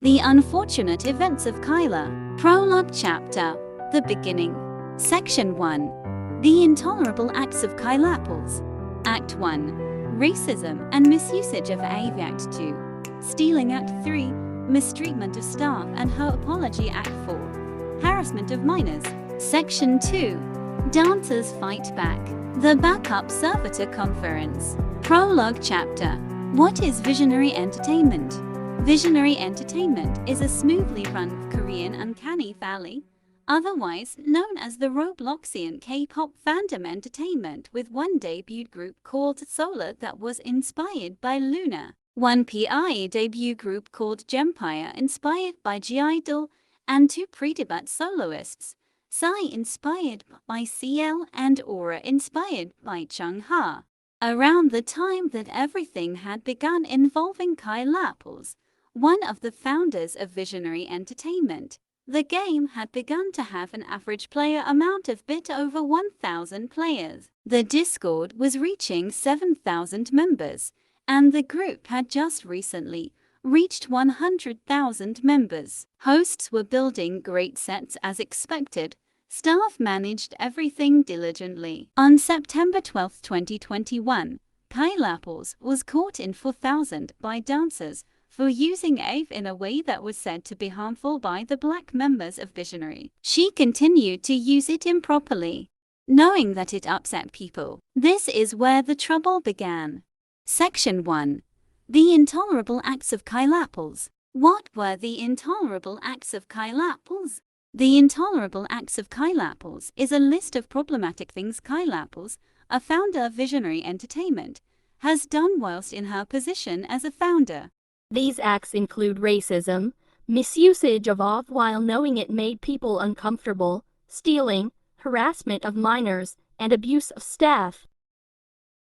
The Unfortunate Events of Kayla. Prologue Chapter. The Beginning. Section 1. The Intolerable Acts of Kayla Apples. Act 1. Racism and Misusage of AV. Act 2. Stealing. Act 3. Mistreatment of staff and her apology. Act 4. Harassment of minors. Section 2. Dancers fight back. The Backup Servitor Conference. Prologue Chapter. What is visionary entertainment? Visionary entertainment is a smoothly run Korean uncanny valley, otherwise known as the Robloxian K-pop fandom entertainment, with one debut group called Solar that was inspired by Luna, one PI debut group called Gempire inspired by G-Idol, and two pre-debut soloists, Psy inspired by CL and Aura inspired by Chung Ha. Around the time that everything had begun involving Kayla Apples, one of the founders of Visionary Entertainment, the game had begun to have an average player amount of bit over 1,000 players. The Discord was reaching 7,000 members, and the group had just recently reached 100,000 members. Hosts were building great sets as expected. Staff managed everything diligently. On September 12, 2021, Kayla Apples was caught in 4,000 by dancers for using AVE in a way that was said to be harmful by the black members of Visionary. She continued to use it improperly, knowing that it upset people. This is where the trouble began. Section 1. The Intolerable Acts of Kayla Apples. What were the intolerable acts of Kayla Apples? The Intolerable Acts of Kayla Apples is a list of problematic things Kayla Apples, a founder of Visionary Entertainment, has done whilst in her position as a founder. These acts include racism, misusage of AV while knowing it made people uncomfortable, stealing, harassment of minors, and abuse of staff.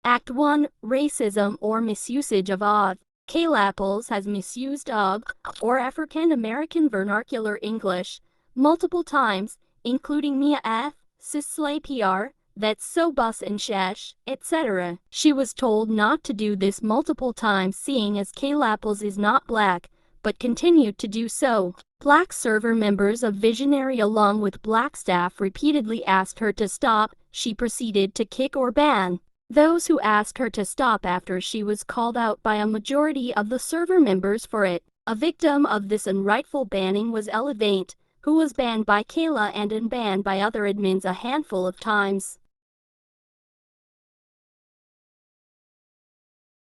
Act 1. Racism or misusage of AV. Kayla Apples has misused AV, or African American Vernacular English, multiple times, including Mia F, Sisley PR, That's So Bus and Shesh, etc. She was told not to do this multiple times, seeing as Kayla Apples is not black, but continued to do so. Black server members of Visionary along with black staff repeatedly asked her to stop. She proceeded to kick or ban those who asked her to stop after she was called out by a majority of the server members for it. A victim of this unrightful banning was Elevate, who was banned by Kayla and unbanned by other admins a handful of times.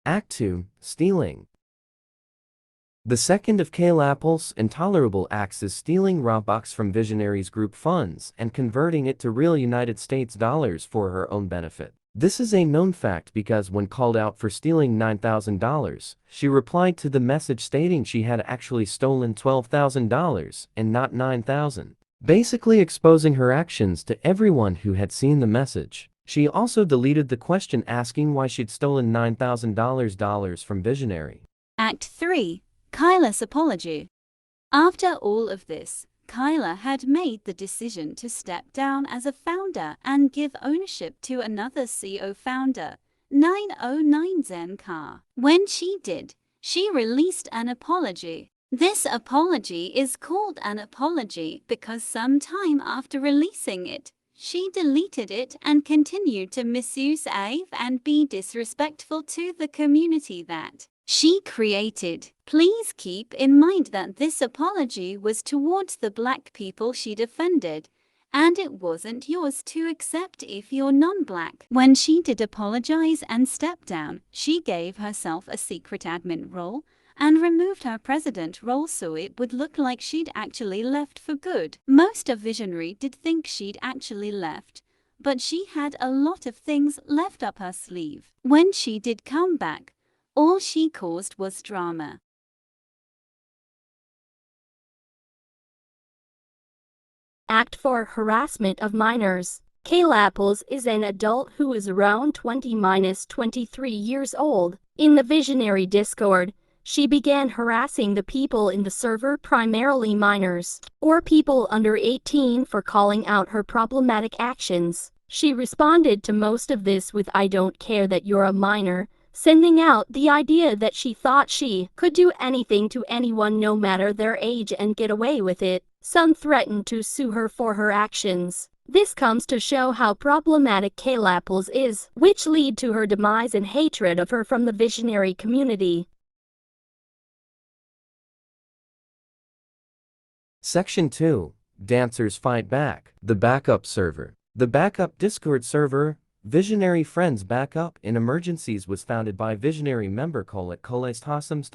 Act 2. Stealing. The second of Kayla Apples' intolerable acts is stealing Robux from Visionary's group funds and converting it to real United States dollars for her own benefit. This is a known fact because when called out for stealing $9,000, she replied to the message stating she had actually stolen $12,000 and not $9,000, basically exposing her actions to everyone who had seen the message. She also deleted the question asking why she'd stolen $9,000 from Visionary. Act 3. Kayla's Apology. After all of this, Kayla had made the decision to step down as a founder and give ownership to another co-founder, 909 Zen Car. When she did, she released an apology. This apology is called an apology because some time after releasing it, she deleted it and continued to misuse AVE and be disrespectful to the community that she created. Please keep in mind that this apology was towards the black people she defended, and it wasn't yours to accept if you're non-black. When she did apologize and step down, she gave herself a secret admin role and removed her president role so it would look like she'd actually left for good. Most of Visionary did think she'd actually left, but she had a lot of things left up her sleeve. When she did come back, all she caused was drama. Act 4. Harassment of minors. Kayla Apples is an adult who is around 20-23 years old. In the Visionary Discord, she began harassing the people in the server, primarily minors, or people under 18, for calling out her problematic actions. She responded to most of this with "I don't care that you're a minor, sending out the idea that she thought she could do anything to anyone no matter their age and get away with it. Some threatened to sue her for her actions. This comes to show how problematic Kayla is, which lead to her demise and hatred of her from the visionary community. Section 2. Dancers fight back. The backup server. The backup Discord server, Visionary Friends Backup in Emergencies, was founded by Visionary member Kayla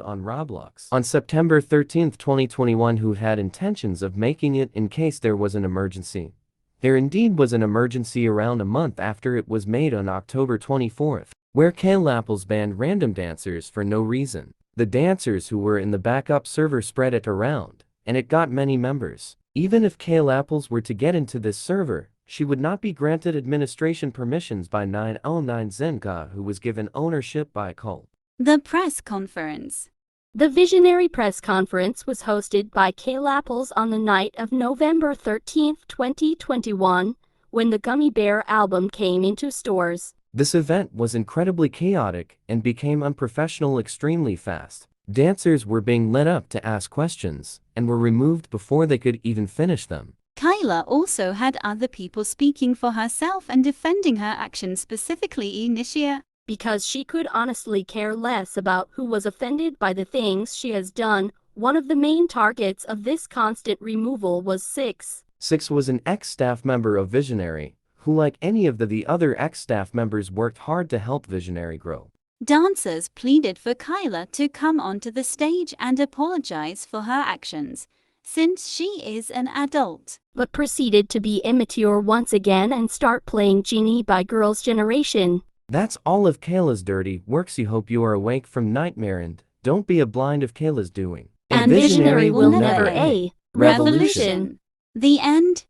on Roblox on September 13, 2021, who had intentions of making it in case there was an emergency. There indeed was an emergency around a month after it was made on October 24, where Kayla banned random dancers for no reason. The dancers who were in the backup server spread it around, and it got many members. Even if Kayla were to get into this server, she would not be granted administration permissions by 909 Zenka, who was given ownership by Cult. The press conference. The Visionary press conference was hosted by Kayla on the night of November 13, 2021, when the Gummy Bear album came into stores. This event was incredibly chaotic and became unprofessional extremely fast. Dancers were being led up to ask questions and were removed before they could even finish them. Kayla also had other people speaking for herself and defending her actions, specifically Initia, because she could honestly care less about who was offended by the things she has done. One of the main targets of this constant removal was Six. Six was an ex-staff member of Visionary, who, like any of the other ex-staff members, worked hard to help Visionary grow. Dancers pleaded for Kayla to come onto the stage and apologize for her actions, since she is an adult, but proceeded to be immature once again and start playing Genie by Girls' Generation. That's all of Kayla's dirty works. You hope you are awake from nightmare and don't be a blind of Kayla's doing. And Visionary will never a revolution. The end.